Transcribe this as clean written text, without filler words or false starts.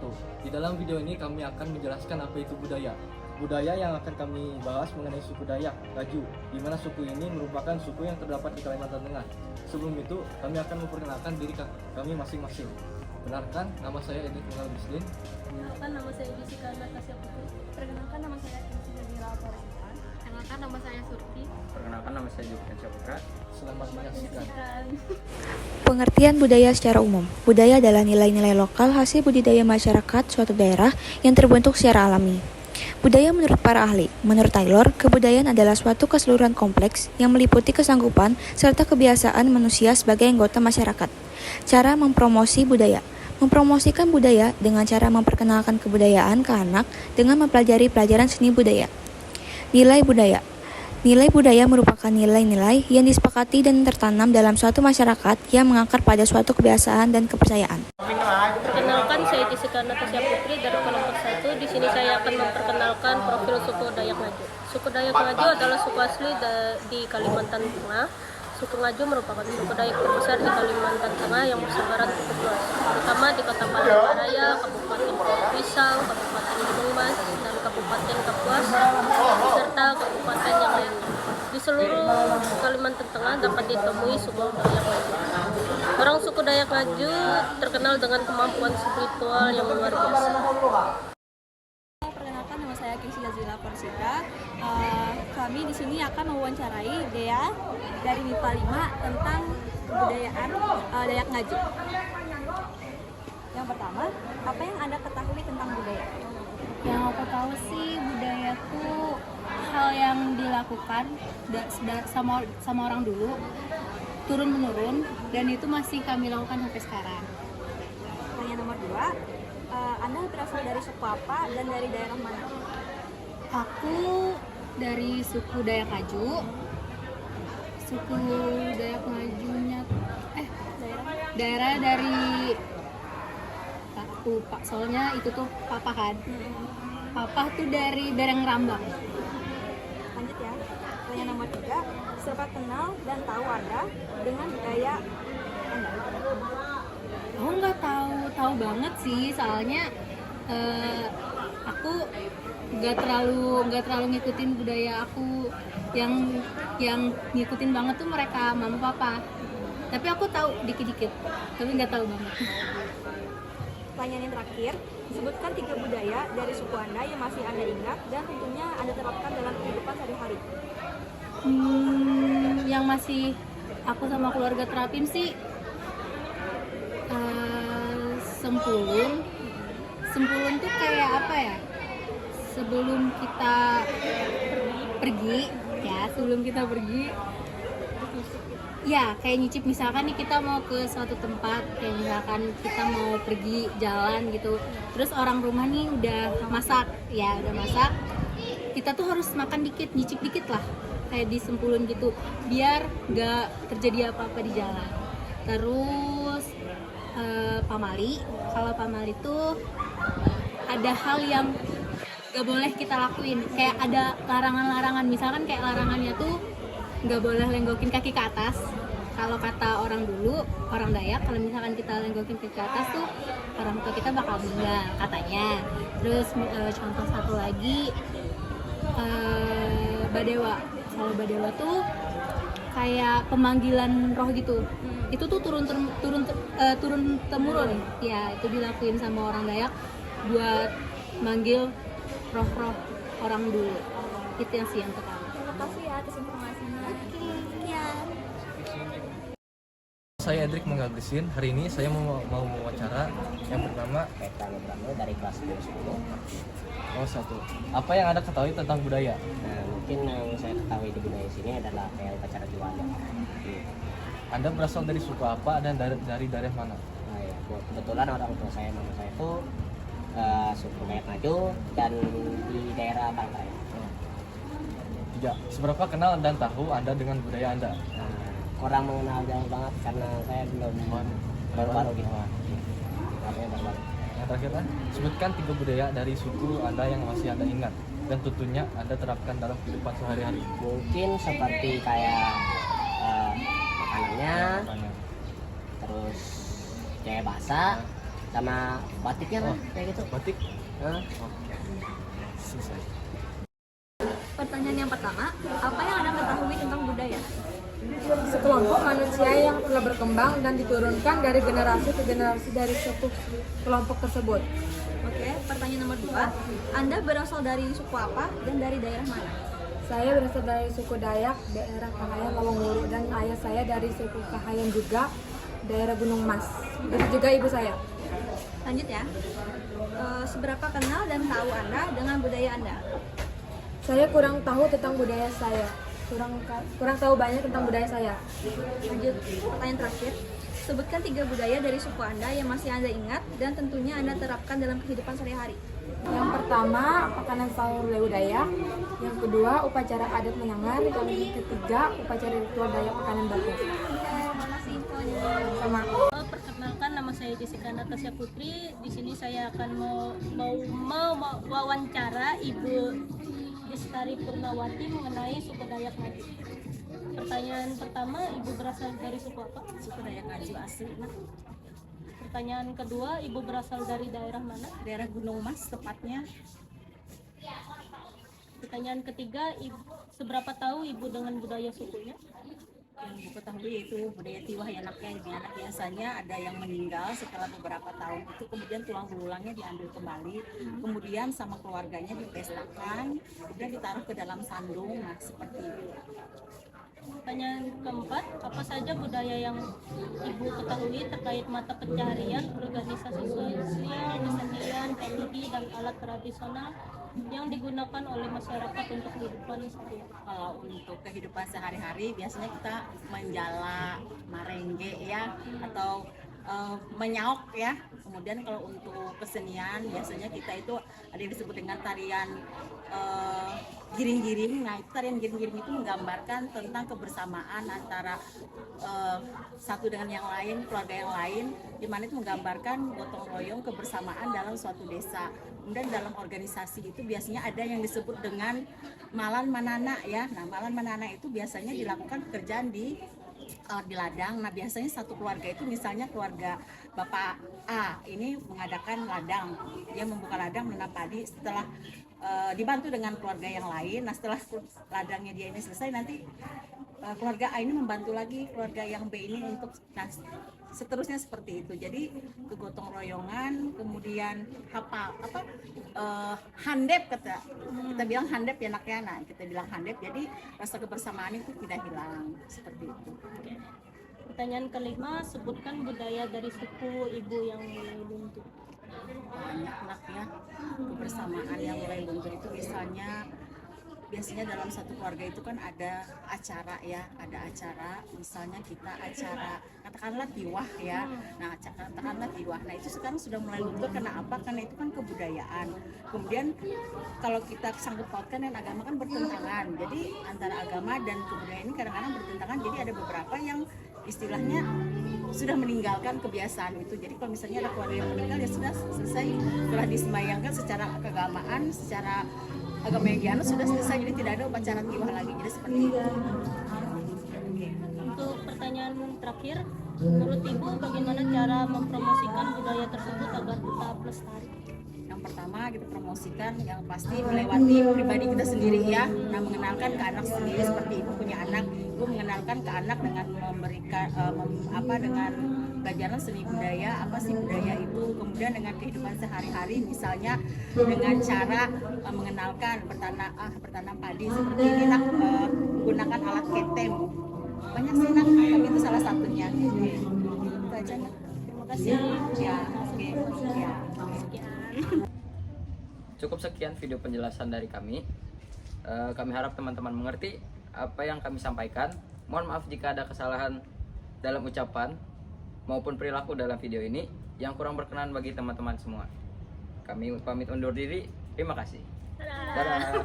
wabarakatuh. Di dalam video ini kami akan menjelaskan apa itu budaya. Budaya yang akan kami bahas mengenai suku Dayak, Ngaju, di mana suku ini merupakan suku yang terdapat di Kalimantan Tengah. Sebelum itu, kami akan memperkenalkan diri kami masing-masing. Benarkan, nama saya Edi Tunggal Bislin. Perkenalkan, nama saya Jessica Natasha Putri. Perkenalkan, nama saya Kinsi Nabila Farsikan. Perkenalkan, nama saya Surti. Perkenalkan, nama saya Jupiter Caputra. Selamat menyaksikan. Pengertian budaya secara umum. Budaya adalah nilai-nilai lokal hasil budidaya masyarakat suatu daerah yang terbentuk secara alami. Budaya menurut para ahli. Menurut Taylor, kebudayaan adalah suatu keseluruhan kompleks yang meliputi kesanggupan serta kebiasaan manusia sebagai anggota masyarakat. Cara mempromosi budaya. Mempromosikan budaya dengan cara memperkenalkan kebudayaan ke anak dengan mempelajari pelajaran seni budaya. Nilai budaya. Nilai budaya merupakan nilai-nilai yang disepakati dan tertanam dalam suatu masyarakat yang mengakar pada suatu kebiasaan dan kepercayaan. Perkenalkan, saya Jessica Natasha Putri dari kelompok 1. Di sini saya akan memperkenalkan profil suku Dayak Ngaju. Suku Dayak Ngaju adalah suku asli di Kalimantan Tengah. Suku Ngaju merupakan suku Dayak terbesar di Kalimantan Tengah yang bersebaran cukup luas, terutama di Kota Palembang Raya, Kabupaten Pisau, Kabupaten Gunung Mas, dan Kabupaten Kapuas, serta kabupaten yang lainnya. Di seluruh Kalimantan Tengah dapat ditemui suku Dayak Ngaju. Orang suku Dayak Ngaju terkenal dengan kemampuan spiritual yang luar biasa. Perkenalkan, nama saya Kinsi Nabila Farsikan. Kami di sini akan mewawancarai Dea dari MIPA 5 tentang kebudayaan Dayak Ngaju. Yang pertama, apa yang Anda ketahui tentang budaya? Yang aku tahu sih, budaya itu hal yang dilakukan sama orang dulu, turun menurun, dan itu masih kami lakukan sampai sekarang. Pertanyaan nomor 2, Anda berasal dari suku apa dan dari daerah mana? Aku dari suku Dayak Ngaju. Suku Dayak Ngajunya daerah dari Pak, soalnya itu tuh Papa kan. Papa tuh dari daerah Ngerambang. Lanjut ya. Pertanyaan nomor 3, siapa kenal dan tahu Anda dengan budaya Anda? Aku nggak tahu banget sih, soalnya aku nggak terlalu ngikutin budaya aku. Yang ngikutin banget tuh mereka mama papa. Tapi aku tahu dikit-dikit, tapi nggak tahu banget. Pertanyaan yang terakhir, sebutkan 3 budaya dari suku Anda yang masih Anda ingat dan tentunya Anda terapkan dalam kehidupan sehari-hari. Yang masih aku sama keluarga terapin sih Sempulun tuh kayak apa ya? Sebelum kita pergi, ya kayak nyicip, misalkan nih kita mau ke suatu tempat, kayak misalkan kita mau pergi jalan gitu, terus orang rumah nih udah masak, kita tuh harus makan dikit, nyicip dikit lah, kayak di Sempulun gitu, biar gak terjadi apa-apa di jalan. Terus pamali, kalau pamali tuh ada hal yang gak boleh kita lakuin, kayak ada larangan-larangan, misalkan kayak larangannya tuh nggak boleh lenggokin kaki ke atas. Kalau kata orang dulu, orang Dayak, kalau misalkan kita lenggokin kaki ke atas tuh orang tua kita bakal meninggal katanya. Terus contoh satu lagi, Badewa. Kalau Badewa tuh kayak pemanggilan roh gitu. Itu tuh turun temurun. Ya, itu dilakuin sama orang Dayak buat manggil roh-roh orang dulu. Itu yang sih yang pertama. Terima kasih ya atas informasinya. Oke, sekian. Saya Edric Menggaglisin. Hari ini saya mau mewawancara yang bernama Petra Nugroho dari kelas 10. Oh, 1. Apa yang Anda ketahui tentang budaya? Nah, mungkin yang saya ketahui di budaya sini adalah kayak upacara Juanda. Anda berasal dari suku apa dan dari daerah mana? Nah, ya, kebetulan orang tua saya, mama saya itu suku Dayak Ngaju dan di daerah Palembang. 3. Seberapa kenal dan tahu Anda dengan budaya Anda? Nah, kurang mengenal jauh banget karena saya belum baru-baru gitu. Baru-baru. Yang terakhir, sebutkan 3 budaya dari suku Anda yang masih Anda ingat dan tentunya Anda terapkan dalam kehidupan sehari-hari. Mungkin seperti kayak makanannya, terus kayak bahasa, sama batiknya lah kayak gitu. Batik. Selesai. Pertanyaan yang pertama, apa yang Anda ketahui tentang budaya? Sekelompok manusia yang telah berkembang dan diturunkan dari generasi ke generasi dari suatu kelompok tersebut. Oke, pertanyaan nomor 2, Anda berasal dari suku apa dan dari daerah mana? Saya berasal dari suku Dayak, daerah Kahayan Lawangwuru, dan ayah saya dari suku Kahayan juga, daerah Gunung Mas. Itu juga ibu saya. Lanjut ya. Seberapa kenal dan tahu Anda dengan budaya Anda? Saya kurang tahu tentang budaya saya. Kurang tahu banyak tentang budaya saya. Lanjut, pertanyaan terakhir. Sebutkan 3 budaya dari suku Anda yang masih Anda ingat dan tentunya Anda terapkan dalam kehidupan sehari-hari. Yang pertama, makanan sahur Dayak. Yang kedua, upacara adat Menyangar. Yang ketiga, upacara ritual Dayak Pekanan Batu. Terima kasih infonya. Sama. Perkenalkan, nama saya Jessica Natasha Putri. Di sini saya akan mau wawancara Ibu Destari Purnawati mengenai suku Dayak Ngaju. Pertanyaan pertama, Ibu berasal dari suku apa? Suku Dayak Ngaju asli, nah. Pertanyaan kedua, Ibu berasal dari daerah mana? Daerah Gunung Mas tepatnya. Pertanyaan ketiga, seberapa tahu Ibu dengan budaya sukunya? Yang Ibu ketahui yaitu budaya Tiwah Yanaknya, di mana biasanya ada yang meninggal setelah beberapa tahun itu, kemudian tulang belulangnya diambil kembali, kemudian sama keluarganya dipestakan, kemudian ditaruh ke dalam sandung, nah seperti itu. Pertanyaan keempat, apa saja budaya yang Ibu ketahui terkait mata pencaharian, organisasi sosial, kesenian, teknologi, dan alat tradisional yang digunakan oleh masyarakat untuk kehidupan sehari-hari? Kalau untuk kehidupan sehari-hari biasanya kita menjala, marengge ya, atau menyaok ya. Kemudian kalau untuk kesenian biasanya kita itu ada yang disebut dengan tarian giring-giring. Nah, itu tarian giring-giring itu menggambarkan tentang kebersamaan antara satu dengan yang lain, keluarga yang lain, di mana itu menggambarkan gotong royong kebersamaan dalam suatu desa. Kemudian dalam organisasi itu biasanya ada yang disebut dengan malan manana ya. Nah, malan manana itu biasanya dilakukan pekerjaan di ladang. Nah, biasanya satu keluarga itu, misalnya keluarga Bapak A ini mengadakan ladang, dia membuka ladang menanam padi, setelah dibantu dengan keluarga yang lain. Nah, setelah ladangnya dia ini selesai, nanti keluarga A ini membantu lagi keluarga yang B ini untuk, nah seterusnya seperti itu. Jadi kegotong royongan, kemudian handep, kita bilang handep ya anaknya, nah kita bilang handep, jadi rasa kebersamaan itu tidak hilang, seperti itu. Pertanyaan kelima, sebutkan budaya dari suku Ibu yang mulai luntur. Banyak lah ya, kebersamaan yang mulai luntur itu biasanya dalam satu keluarga itu kan ada acara ya, ada acara, misalnya kita acara katakanlah tiwah ya. Nah, katakanlah tiwah, nah itu sekarang sudah mulai luntur. Karena apa? Karena itu kan kebudayaan. Kemudian kalau kita sangkut pautkan dengan agama kan bertentangan, jadi antara agama dan kebudayaan ini kadang-kadang bertentangan. Jadi ada beberapa yang istilahnya sudah meninggalkan kebiasaan itu. Jadi kalau misalnya ada keluarga yang meninggal, ya sudah selesai, setelah disembayangkan secara keagamaan, secara agama yang dianut sudah selesai, jadi tidak ada upacara tiwah lagi. Jadi seperti itu. Untuk pertanyaan terakhir, menurut Ibu bagaimana cara mempromosikan budaya tersebut agar tetap lestari? Yang pertama kita promosikan yang pasti melewati pribadi kita sendiri ya. Nah, mengenalkan ke anak sendiri, seperti ibu punya anak, ibu mengenalkan ke anak dengan memberikan dengan pelajaran seni budaya, apa sih budaya itu, kemudian dengan kehidupan sehari-hari, misalnya dengan cara mengenalkan bertanam padi seperti ini, menggunakan alat ketem. Banyak sih nak, tapi itu salah satunya. Itu aja. Terima kasih. Ya, oke. Ya. Cukup sekian video penjelasan dari kami. Kami harap teman-teman mengerti apa yang kami sampaikan. Mohon maaf jika ada kesalahan dalam ucapan maupun perilaku dalam video ini yang kurang berkenan bagi teman-teman semua. Kami pamit undur diri. Terima kasih. Dadah.